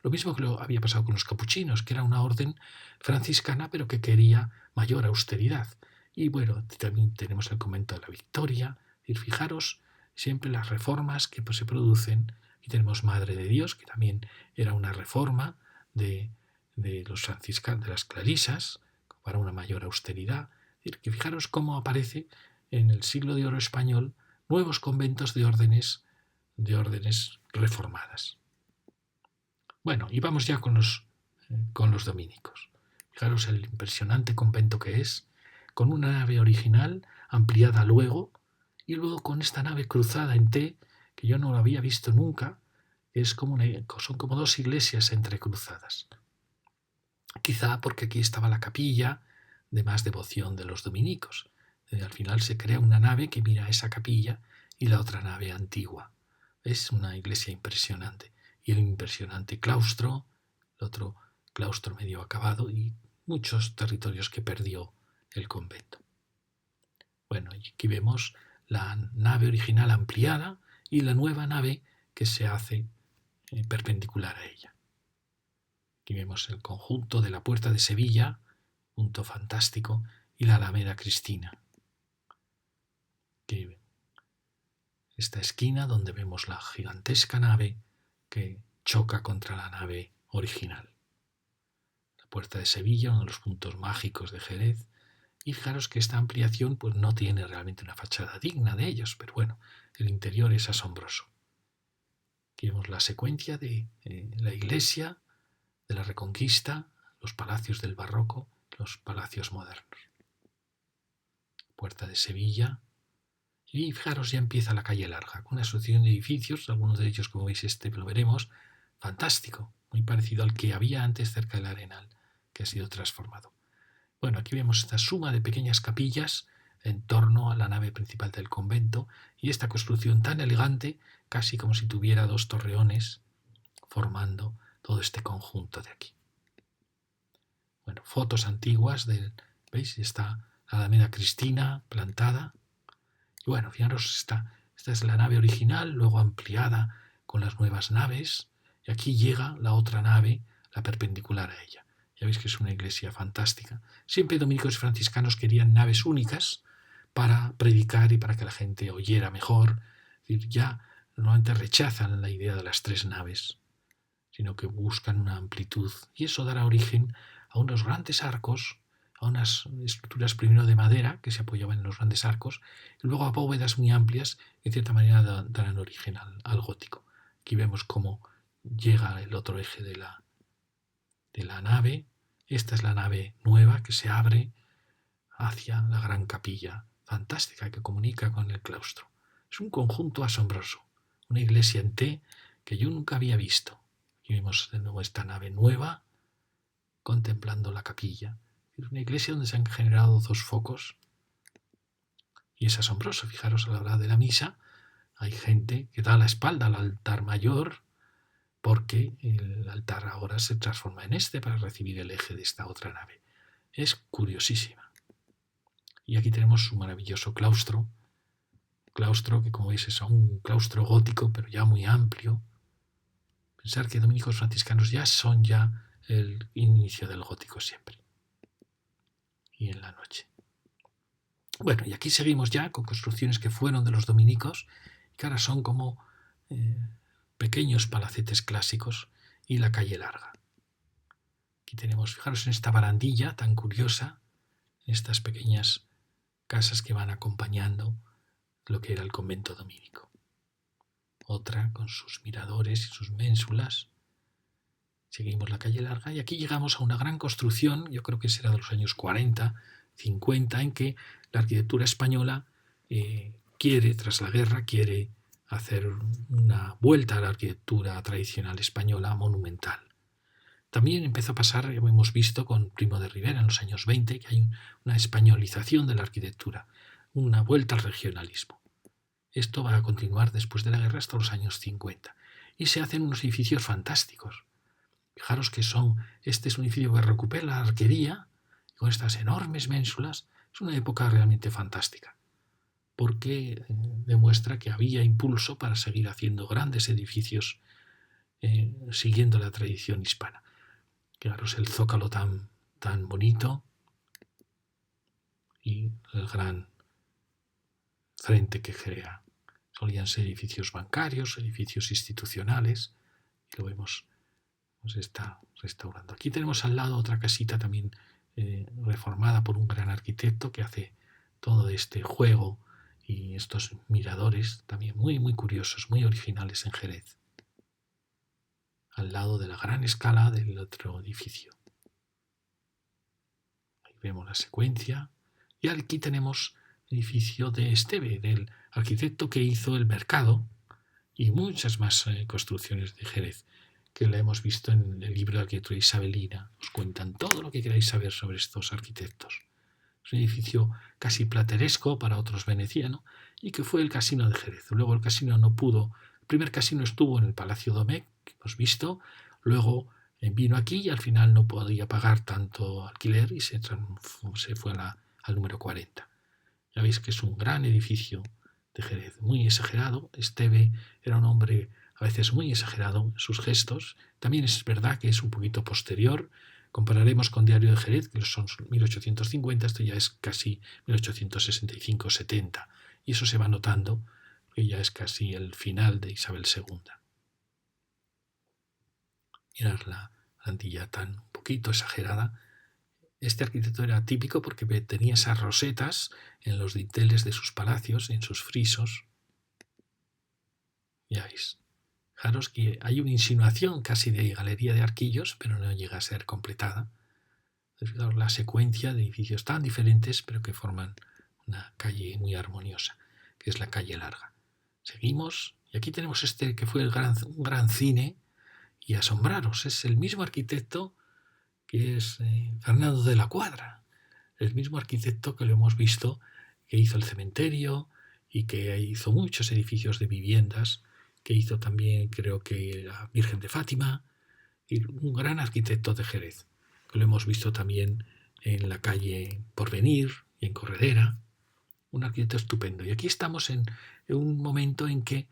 lo mismo que lo había pasado con los capuchinos, que era una orden franciscana, pero que quería mayor austeridad. Y bueno, también tenemos el convento de la Victoria. Y fijaros siempre las reformas que se producen. Y tenemos Madre de Dios, que también era una reforma de los franciscanos, de las clarisas, para una mayor austeridad. Es decir, que fijaros cómo aparece en el siglo de oro español nuevos conventos de órdenes reformadas. Bueno, y vamos ya con los dominicos. Fijaros el impresionante convento que es, con una nave original ampliada luego, y luego con esta nave cruzada en T, que yo no lo había visto nunca, son como dos iglesias entrecruzadas. Quizá porque aquí estaba la capilla de más devoción de los dominicos. Al final se crea una nave que mira a esa capilla y la otra nave antigua. Es una iglesia impresionante. Y el impresionante claustro, el otro claustro medio acabado y muchos territorios que perdió el convento. Bueno, y aquí vemos la nave original ampliada y la nueva nave que se hace perpendicular a ella. Aquí vemos el conjunto de la Puerta de Sevilla, punto fantástico, y la Alameda Cristina. Aquí esta esquina donde vemos la gigantesca nave que choca contra la nave original. La Puerta de Sevilla, uno de los puntos mágicos de Jerez. Y fijaros que esta ampliación pues no tiene realmente una fachada digna de ellos, pero bueno, el interior es asombroso. Aquí vemos la secuencia de la iglesia, de la Reconquista, los palacios del barroco, los palacios modernos. Puerta de Sevilla. Y fijaros, ya empieza la calle larga, con una asociación de edificios, algunos de ellos, como veis, lo veremos, fantástico, muy parecido al que había antes cerca del Arenal, que ha sido transformado. Bueno, aquí vemos esta suma de pequeñas capillas en torno a la nave principal del convento y esta construcción tan elegante, casi como si tuviera dos torreones formando todo este conjunto de aquí. Bueno, fotos antiguas ¿veis? Está la Alameda Cristina plantada. Y bueno, fijaros, esta es la nave original, luego ampliada con las nuevas naves, y aquí llega la otra nave, la perpendicular a ella. Ya veis que es una iglesia fantástica. Siempre dominicos y franciscanos querían naves únicas para predicar y para que la gente oyera mejor. Es decir, ya normalmente rechazan la idea de las tres naves, sino que buscan una amplitud. Y eso dará origen a unos grandes arcos a unas estructuras primero de madera que se apoyaban en los grandes arcos y luego a bóvedas muy amplias que en cierta manera darán origen al gótico. Aquí vemos cómo llega el otro eje de la nave. Esta es la nave nueva que se abre hacia la gran capilla fantástica que comunica con el claustro. Es un conjunto asombroso, una iglesia en T que yo nunca había visto. Aquí vemos de nuevo esta nave nueva contemplando la capilla. Es una iglesia donde se han generado 2 focos y es asombroso. Fijaros, a la hora de la misa hay gente que da la espalda al altar mayor porque el altar ahora se transforma en para recibir el eje de esta otra nave. Es curiosísima. Y aquí tenemos un maravilloso claustro que como veis es un claustro gótico pero ya muy amplio. Pensar que dominicos franciscanos son el inicio del gótico siempre. Y en la noche. Bueno, y aquí seguimos ya con construcciones que fueron de los dominicos y que ahora son como pequeños palacetes clásicos y la calle larga. Aquí tenemos, fijaros en esta barandilla tan curiosa, estas pequeñas casas que van acompañando lo que era el convento dominico. Otra con sus miradores y sus ménsulas. Seguimos la calle larga y aquí llegamos a una gran construcción, yo creo que será de los años 40, 50, en que la arquitectura española tras la guerra, quiere hacer una vuelta a la arquitectura tradicional española monumental. También empezó a pasar, como hemos visto con Primo de Rivera en los años 20, que hay una españolización de la arquitectura, una vuelta al regionalismo. Esto va a continuar después de la guerra hasta los años 50. Y se hacen unos edificios fantásticos. Fijaros que este es un edificio que recupera la arquería, con estas enormes ménsulas. Es una época realmente fantástica, porque demuestra que había impulso para seguir haciendo grandes edificios siguiendo la tradición hispana. Fijaros el zócalo tan bonito y el gran frente que crea. Solían ser edificios bancarios, edificios institucionales, y lo vemos, se está restaurando. Aquí tenemos al lado otra casita también reformada por un gran arquitecto que hace todo este juego y estos miradores también muy, muy curiosos, muy originales en Jerez, al lado de la gran escala del otro edificio. Ahí vemos la secuencia. Y aquí tenemos el edificio de Esteve, del arquitecto que hizo el mercado y muchas más construcciones de Jerez, que la hemos visto en el libro de arquitectura isabelina. Os cuentan todo lo que queráis saber sobre estos arquitectos. Es un edificio casi plateresco, para otros veneciano, y que fue el casino de Jerez. Luego el casino no pudo. El primer casino estuvo en el Palacio Domecq, que hemos visto. Luego vino aquí y al final no podía pagar tanto alquiler y se fue al número 40. Ya veis que es un gran edificio de Jerez, muy exagerado. Esteve era un hombre a veces muy exagerado en sus gestos. También es verdad que es un poquito posterior. Compararemos con Diario de Jerez, que son 1850, esto ya es casi 1865-70. Y eso se va notando, que ya es casi el final de Isabel II. Mirad la plantilla tan un poquito exagerada. Este arquitecto era típico porque tenía esas rosetas en los dinteles de sus palacios, en sus frisos. Ya veis. Fijaros que hay una insinuación casi de galería de arquillos, pero no llega a ser completada. Fijaros la secuencia de edificios tan diferentes, pero que forman una calle muy armoniosa, que es la calle larga. Seguimos, y aquí tenemos que fue un gran cine, y asombraros, es el mismo arquitecto que es Fernando de la Cuadra, el mismo arquitecto que lo hemos visto, que hizo el cementerio y que hizo muchos edificios de viviendas, que hizo también, creo que la Virgen de Fátima, y un gran arquitecto de Jerez, que lo hemos visto también en la calle Porvenir y en Corredera, un arquitecto estupendo. Y aquí estamos en un momento en que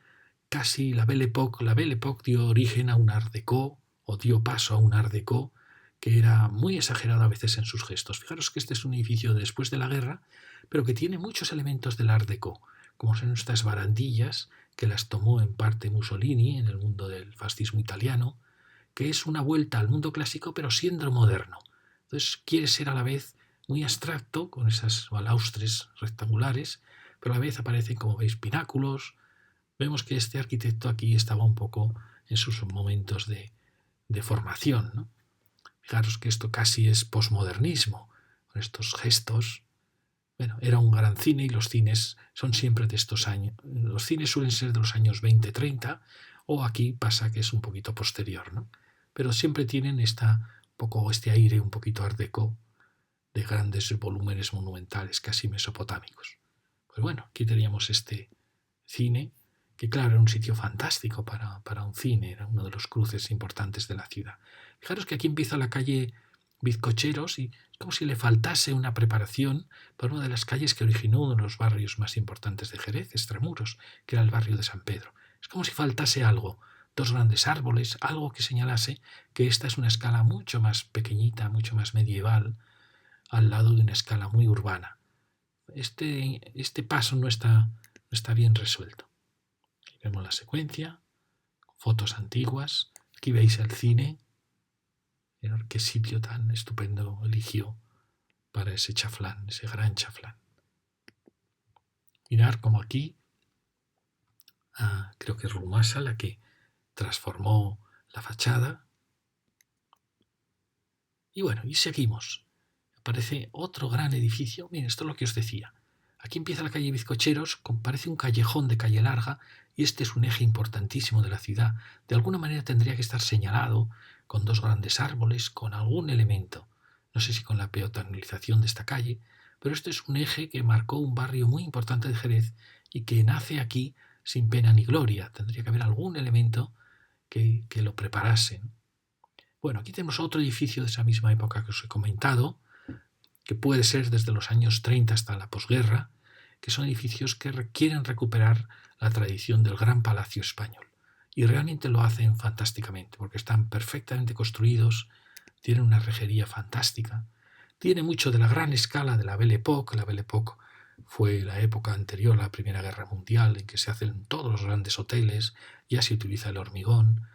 casi la Belle Époque dio origen a un Art Déco, o dio paso a un Art Déco, que era muy exagerado a veces en sus gestos. Fijaros que este es un edificio después de la guerra, pero que tiene muchos elementos del Art Déco, como son estas barandillas, que las tomó en parte Mussolini en el mundo del fascismo italiano, que es una vuelta al mundo clásico, pero siendo moderno. Entonces quiere ser a la vez muy abstracto, con esas balaustres rectangulares, pero a la vez aparecen, como veis, pináculos. Vemos que este arquitecto aquí estaba un poco en sus momentos de formación, ¿no? Fijaros que esto casi es posmodernismo, con estos gestos. Bueno, era un gran cine y los cines son siempre de estos años. Los cines suelen ser de los años 20-30 o aquí pasa que es un poquito posterior, ¿no? Pero siempre tienen este aire un poquito art déco de grandes volúmenes monumentales, casi mesopotámicos. Pues bueno, aquí teníamos este cine, que claro, era un sitio fantástico para un cine, era uno de los cruces importantes de la ciudad. Fijaros que aquí empieza la calle Bizcocheros y es como si le faltase una preparación para una de las calles que originó uno de los barrios más importantes de Jerez, Extramuros, que era el barrio de San Pedro. Es como si faltase algo, dos grandes árboles, algo que señalase que esta es una escala mucho más pequeñita, mucho más medieval, al lado de una escala muy urbana. Este paso no está bien resuelto. Aquí vemos la secuencia, fotos antiguas. Aquí veis el cine. Mirad qué sitio tan estupendo eligió para ese chaflán, ese gran chaflán. Mirad como aquí, creo que es Rumasa la que transformó la fachada. Y bueno, y seguimos. Aparece otro gran edificio. Miren, esto es lo que os decía. Aquí empieza la calle Bizcocheros, parece un callejón de calle larga, y este es un eje importantísimo de la ciudad. De alguna manera tendría que estar señalado con dos grandes árboles, con algún elemento. No sé si con la peatonalización de esta calle, pero este es un eje que marcó un barrio muy importante de Jerez y que nace aquí sin pena ni gloria. Tendría que haber algún elemento que lo preparase. Bueno, aquí tenemos otro edificio de esa misma época que os he comentado, que puede ser desde los años 30 hasta la posguerra, que son edificios que quieren recuperar la tradición del gran palacio español. Y realmente lo hacen fantásticamente, porque están perfectamente construidos, tienen una rejería fantástica, tiene mucho de la gran escala de la Belle Époque. La Belle Époque fue la época anterior a la Primera Guerra Mundial, en que se hacen todos los grandes hoteles, ya se utiliza el hormigón,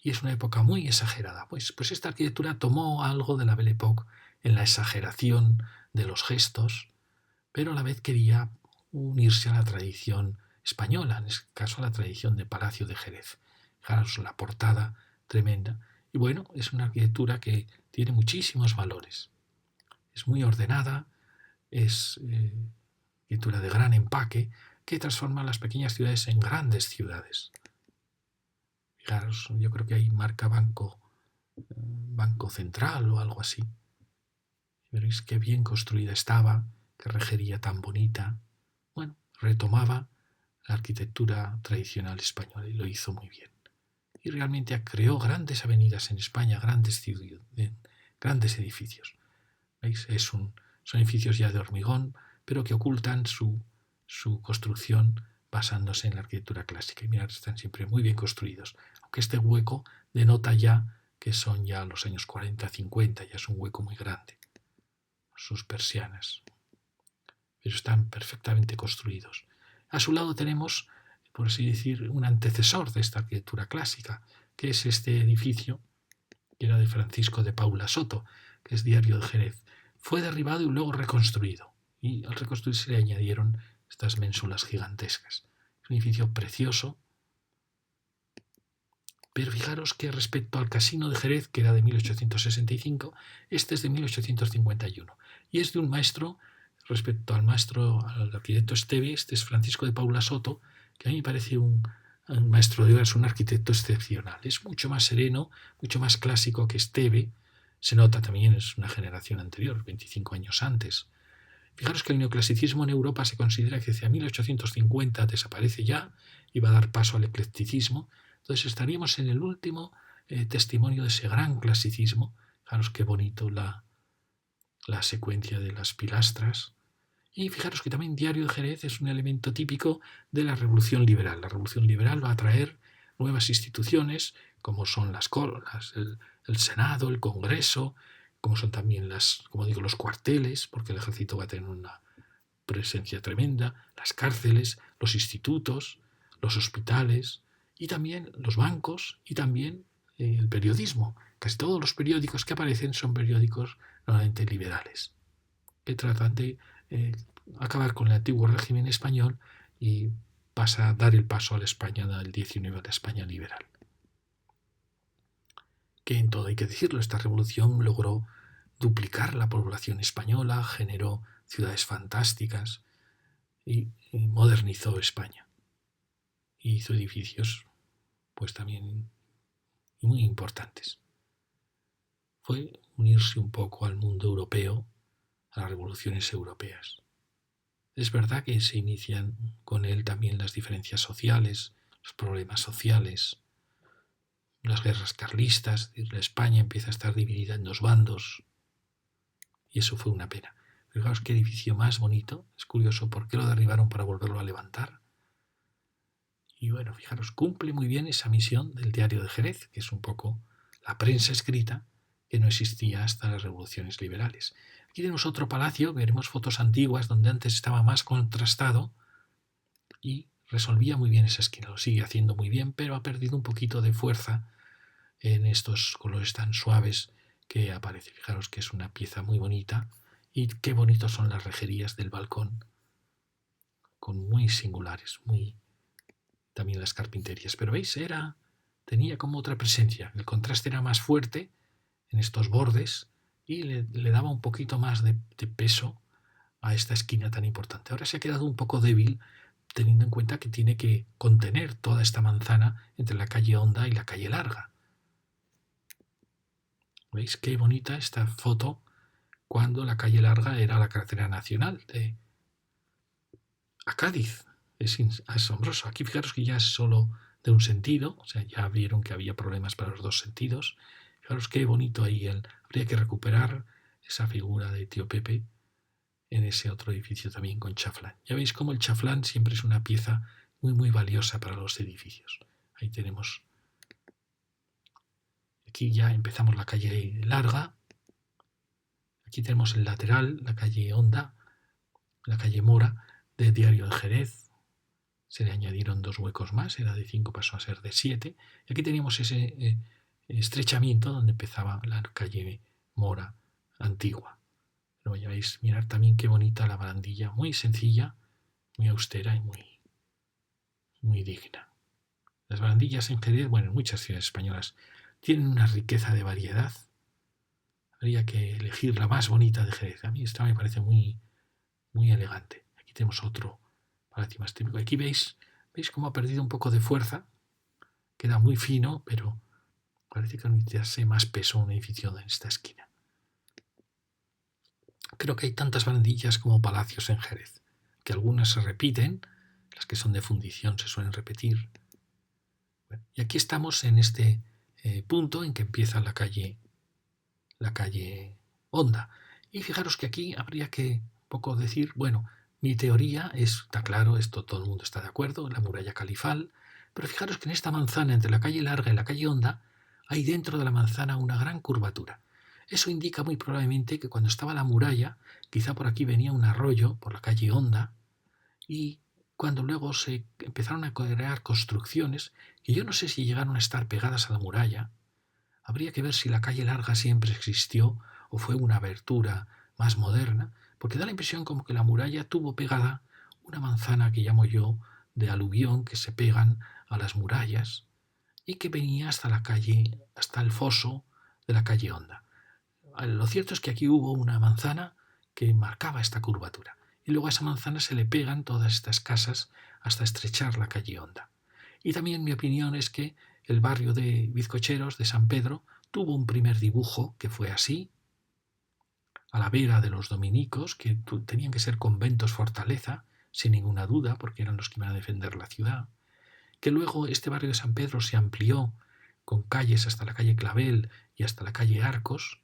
y es una época muy exagerada. Pues esta arquitectura tomó algo de la Belle Époque en la exageración de los gestos, pero a la vez quería unirse a la tradición española, en este caso a la tradición de Palacio de Jerez. Fijaros la portada tremenda. Y bueno, es una arquitectura que tiene muchísimos valores. Es muy ordenada, es arquitectura de gran empaque que transforma las pequeñas ciudades en grandes ciudades. Fijaros, yo creo que ahí marca Banco Central o algo así. Veréis qué bien construida estaba, qué rejería tan bonita. Bueno, retomaba la arquitectura tradicional española y lo hizo muy bien. Y realmente creó grandes avenidas en España, grandes ciudades, grandes edificios. ¿Veis? Son edificios ya de hormigón, pero que ocultan su construcción basándose en la arquitectura clásica. Y mirad, están siempre muy bien construidos. Aunque este hueco denota ya que son ya los años 40, 50, ya es un hueco muy grande. Sus persianas. Pero están perfectamente construidos. A su lado tenemos, por así decir, un antecesor de esta arquitectura clásica, que es este edificio, que era de Francisco de Paula Soto, que es Diario de Jerez. Fue derribado y luego reconstruido. Y al reconstruirse le añadieron estas ménsulas gigantescas. Es un edificio precioso. Pero fijaros que respecto al Casino de Jerez, que era de 1865, este es de 1851. Y es de un maestro, respecto al arquitecto Esteve, este es Francisco de Paula Soto, que a mí me parece un maestro de obras, un arquitecto excepcional. Es mucho más sereno, mucho más clásico que Esteve. Se nota también, es una generación anterior, 25 años antes. Fijaros que el neoclasicismo en Europa se considera que hacia 1850 desaparece ya y va a dar paso al eclecticismo. Entonces estaríamos en el último testimonio de ese gran clasicismo. Fijaros qué bonito la secuencia de las pilastras. Y fijaros que también Diario de Jerez es un elemento típico de la Revolución Liberal. La Revolución Liberal va a traer nuevas instituciones, como son el Senado, el Congreso, como son también los cuarteles, porque el ejército va a tener una presencia tremenda, las cárceles, los institutos, los hospitales, y también los bancos y también el periodismo. Casi todos los periódicos que aparecen son periódicos normalmente liberales. que tratan de acabar con el antiguo régimen español y pasa a dar el paso a la España del 19, a la España liberal. Que en todo hay que decirlo, esta revolución logró duplicar la población española, generó ciudades fantásticas y modernizó España. Y hizo edificios pues también muy importantes. Fue unirse un poco al mundo europeo, a las revoluciones europeas. Es verdad que se inician con él también las diferencias sociales, los problemas sociales, las guerras carlistas, la España empieza a estar dividida en dos bandos, y eso fue una pena. Fijaos qué edificio más bonito, es curioso por qué lo derribaron para volverlo a levantar. Y bueno, fijaros, cumple muy bien esa misión del Diario de Jerez, que es un poco la prensa escrita que no existía hasta las revoluciones liberales. Aquí tenemos otro palacio, veremos fotos antiguas donde antes estaba más contrastado y resolvía muy bien esa esquina. Lo sigue haciendo muy bien, pero ha perdido un poquito de fuerza en estos colores tan suaves que aparece. Fijaros que es una pieza muy bonita y qué bonitos son las rejerías del balcón, con muy singulares, muy también las carpinterías. Pero veis, tenía como otra presencia. El contraste era más fuerte en estos bordes y le daba un poquito más de peso a esta esquina tan importante. Ahora se ha quedado un poco débil teniendo en cuenta que tiene que contener toda esta manzana entre la calle Honda y la calle Larga. ¿Veis qué bonita esta foto cuando la calle Larga era la carretera nacional a Cádiz? Es asombroso. Aquí fijaros que ya es solo de un sentido, o sea, ya vieron que había problemas para los dos sentidos. Fijaros qué bonito ahí. Habría que recuperar esa figura de tío Pepe en ese otro edificio también con chaflán. Ya veis cómo el chaflán siempre es una pieza muy, muy valiosa para los edificios. Ahí tenemos. Aquí ya empezamos la calle Larga. Aquí tenemos el lateral, la calle Honda, la calle Mora, de Diario de Jerez. Se le añadieron 2 huecos más, era de 5, pasó a ser de 7. Y aquí teníamos ese estrechamiento donde empezaba la calle Mora antigua. Pero ya veis, mirar también qué bonita la barandilla, muy sencilla, muy austera y muy, muy digna. Las barandillas en Jerez, bueno, en muchas ciudades españolas, tienen una riqueza de variedad. Habría que elegir la más bonita de Jerez. A mí esta me parece muy, muy elegante. Aquí tenemos otro palacio más típico. Aquí veis cómo ha perdido un poco de fuerza. Queda muy fino, pero parece que necesitase más peso un edificio en esta esquina. Creo que hay tantas barandillas como palacios en Jerez, que algunas se repiten, las que son de fundición se suelen repetir. Bueno, y aquí estamos en este punto en que empieza la calle Honda. Y fijaros que aquí habría que un poco decir, bueno, mi teoría está claro, esto todo el mundo está de acuerdo, la muralla califal, pero fijaros que en esta manzana entre la calle Larga y la calle Honda hay dentro de la manzana una gran curvatura. Eso indica muy probablemente que cuando estaba la muralla, quizá por aquí venía un arroyo, por la calle Honda, y cuando luego se empezaron a crear construcciones, que yo no sé si llegaron a estar pegadas a la muralla, habría que ver si la calle Larga siempre existió o fue una abertura más moderna, porque da la impresión como que la muralla tuvo pegada una manzana que llamo yo de aluvión, que se pegan a las murallas, y que venía hasta la calle, hasta el foso de la calle Honda. Lo cierto es que aquí hubo una manzana que marcaba esta curvatura, y luego a esa manzana se le pegan todas estas casas hasta estrechar la calle Honda. Y también mi opinión es que el barrio de bizcocheros de San Pedro tuvo un primer dibujo que fue así, a la vera de los dominicos, que tenían que ser conventos fortaleza, sin ninguna duda, porque eran los que iban a defender la ciudad, que luego este barrio de San Pedro se amplió con calles hasta la calle Clavel y hasta la calle Arcos,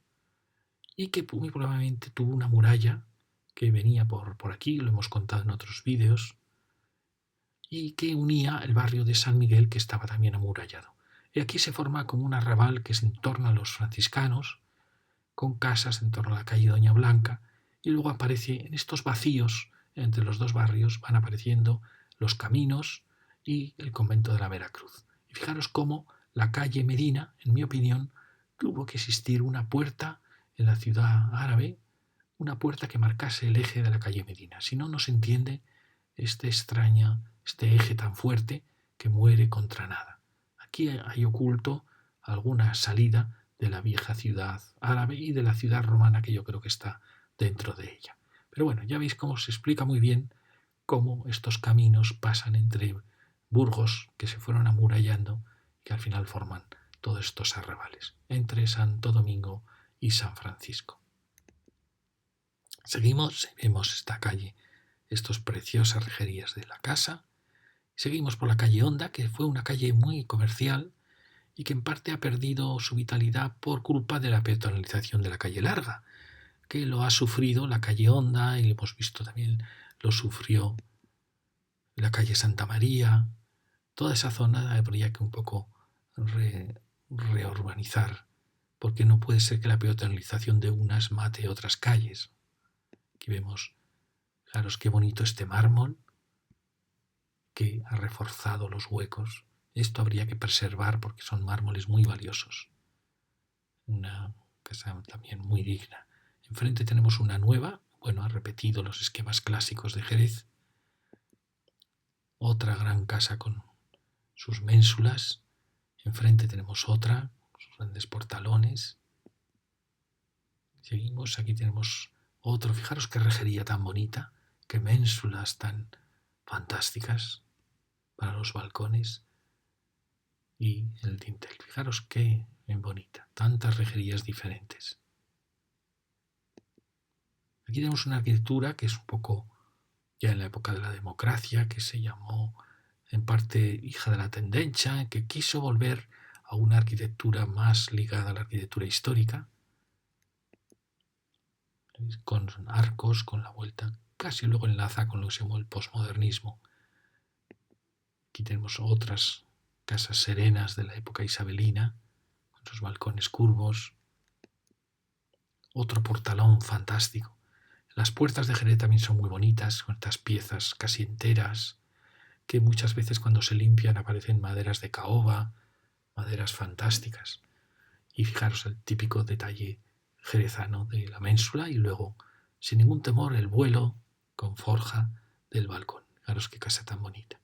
y que muy probablemente tuvo una muralla que venía por aquí, lo hemos contado en otros vídeos, y que unía el barrio de San Miguel, que estaba también amurallado. Y aquí se forma como un arrabal que es en torno a los franciscanos, con casas en torno a la calle Doña Blanca, y luego aparece en estos vacíos entre los dos barrios, van apareciendo los caminos y el convento de la Veracruz. Y fijaros cómo la calle Medina, en mi opinión, tuvo que existir una puerta en la ciudad árabe una puerta que marcase el eje de la calle Medina. Si no, no se entiende este eje tan fuerte que muere contra nada. Aquí hay oculto alguna salida de la vieja ciudad árabe y de la ciudad romana que yo creo que está dentro de ella. Pero bueno, ya veis cómo se explica muy bien cómo estos caminos pasan entre burgos que se fueron amurallando y que al final forman todos estos arrabales entre Santo Domingo y San Francisco. Seguimos, vemos esta calle, estas preciosas rejerías de la casa. Seguimos por la calle Honda, que fue una calle muy comercial y que en parte ha perdido su vitalidad por culpa de la peatonalización de la calle Larga, que lo ha sufrido la calle Honda y lo hemos visto también, lo sufrió la calle Santa María. Toda esa zona habría que un poco reurbanizar, porque no puede ser que la peatonalización de unas mate otras calles. Aquí vemos, fijaros qué bonito este mármol que ha reforzado los huecos. Esto habría que preservar porque son mármoles muy valiosos. Una casa también muy digna. Enfrente tenemos una nueva, ha repetido los esquemas clásicos de Jerez. Otra gran casa con sus ménsulas. Enfrente tenemos otra, sus grandes portalones. Seguimos, aquí tenemos otro. Fijaros qué rejería tan bonita, qué ménsulas tan fantásticas para los balcones y el dintel. Fijaros qué bonita, tantas rejerías diferentes. Aquí tenemos una arquitectura que es un poco ya en la época de la democracia, que se llamó en parte hija de la tendencia, que quiso volver a una arquitectura más ligada a la arquitectura histórica, con arcos, con la vuelta, casi luego enlaza con lo que se llamó el posmodernismo. Aquí tenemos otras casas serenas de la época isabelina, con sus balcones curvos. Otro portalón fantástico. Las puertas de Jerez también son muy bonitas, con estas piezas casi enteras, que muchas veces cuando se limpian aparecen maderas de caoba, maderas fantásticas. Y fijaros el típico detalle jerezano de la ménsula y luego, sin ningún temor, el vuelo con forja del balcón. Fijaros qué casa tan bonita.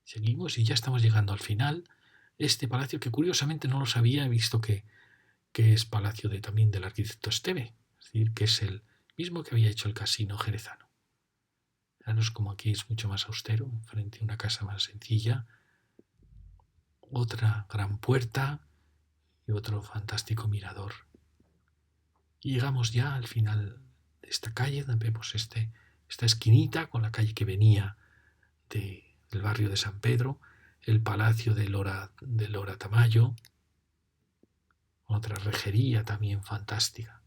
Seguimos y ya estamos llegando al final. Este palacio que curiosamente no lo sabía, he visto que es palacio también del arquitecto Esteve, es decir, que es el mismo que había hecho el casino jerezano. Fijaros como aquí es mucho más austero, frente a una casa más sencilla. Otra gran puerta y otro fantástico mirador. Y llegamos ya al final de esta calle, donde vemos esta esquinita con la calle que venía del barrio de San Pedro, el palacio de Lora Tamayo, otra rejería también fantástica.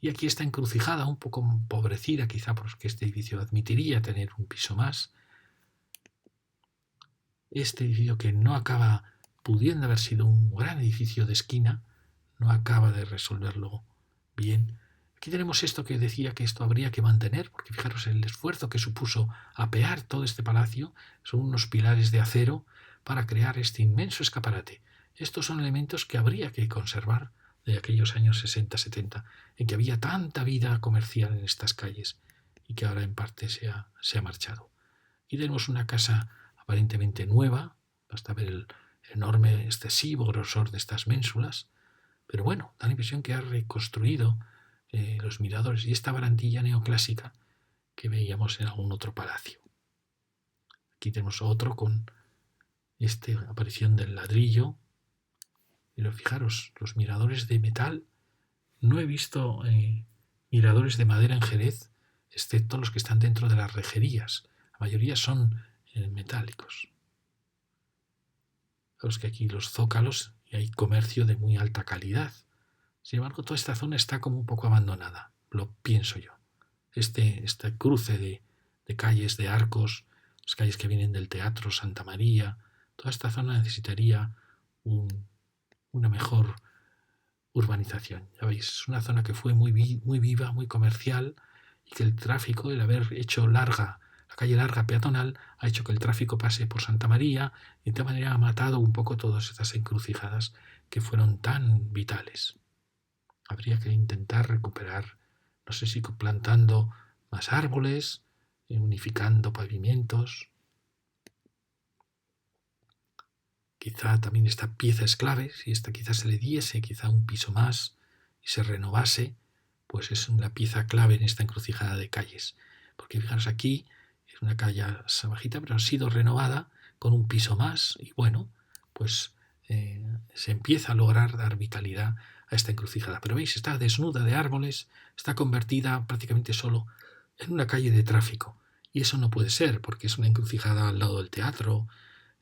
Y aquí esta encrucijada, un poco empobrecida quizá porque este edificio admitiría tener un piso más. Este edificio que no acaba, pudiendo haber sido un gran edificio de esquina, no acaba de resolverlo bien. Aquí tenemos esto que decía que esto habría que mantener, porque fijaros el esfuerzo que supuso apear todo este palacio, son unos pilares de acero para crear este inmenso escaparate. Estos son elementos que habría que conservar de aquellos años 60-70, en que había tanta vida comercial en estas calles y que ahora en parte se ha marchado. Aquí tenemos una casa aparentemente nueva, basta ver el enorme, excesivo grosor de estas ménsulas, pero bueno, da la impresión que ha reconstruido los miradores y esta barandilla neoclásica que veíamos en algún otro palacio. Aquí tenemos otro con esta aparición del ladrillo. Pero fijaros, los miradores de metal, no he visto miradores de madera en Jerez, excepto los que están dentro de las rejerías. La mayoría son metálicos. Fijaros que aquí los zócalos y hay comercio de muy alta calidad. Sin embargo, toda esta zona está como un poco abandonada, lo pienso yo. Este cruce de calles, de arcos, las calles que vienen del Teatro Santa María, toda esta zona necesitaría una mejor urbanización. Ya veis, es una zona que fue muy viva, muy comercial y que el tráfico, el haber hecho la calle larga peatonal, ha hecho que el tráfico pase por Santa María y de esta manera ha matado un poco todas estas encrucijadas que fueron tan vitales. Habría que intentar recuperar, no sé si plantando más árboles, unificando pavimentos. Quizá también esta pieza es clave, si esta quizá se le diese quizá un piso más y se renovase, pues es una pieza clave en esta encrucijada de calles. Porque fijaros aquí, es una calle bajita, pero ha sido renovada con un piso más y bueno, pues se empieza a lograr dar vitalidad a esta encrucijada. Pero veis, está desnuda de árboles, está convertida prácticamente solo en una calle de tráfico. Y eso no puede ser, porque es una encrucijada al lado del teatro.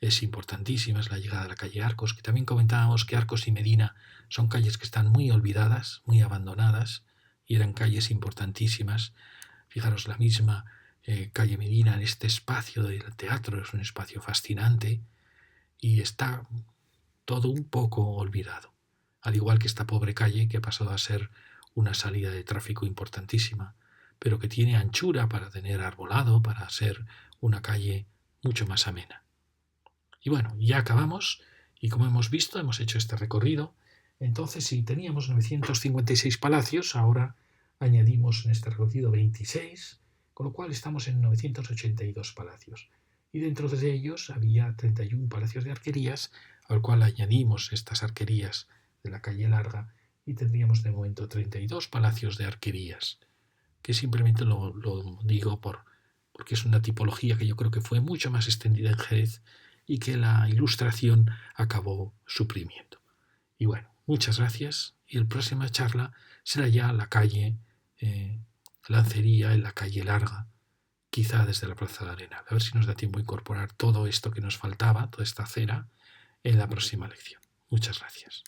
Es importantísima, es la llegada a la calle Arcos, que también comentábamos que Arcos y Medina son calles que están muy olvidadas, muy abandonadas, y eran calles importantísimas. Fijaros, la misma calle Medina en este espacio del teatro es un espacio fascinante y está todo un poco olvidado. Al igual que esta pobre calle que ha pasado a ser una salida de tráfico importantísima, pero que tiene anchura para tener arbolado, para ser una calle mucho más amena. Y bueno, ya acabamos y como hemos visto, hemos hecho este recorrido. Entonces, si teníamos 956 palacios, ahora añadimos en este recorrido 26, con lo cual estamos en 982 palacios. Y dentro de ellos había 31 palacios de arquerías, al cual añadimos estas arquerías de la calle Larga y tendríamos de momento 32 palacios de arquerías, que simplemente lo digo porque es una tipología que yo creo que fue mucho más extendida en Jerez y que la Ilustración acabó suprimiendo. Y bueno, muchas gracias y la próxima charla será ya la calle Lancería, en la calle Larga, quizá desde la Plaza de Arenal. A ver si nos da tiempo a incorporar todo esto que nos faltaba, toda esta acera, en la próxima lección. Muchas gracias.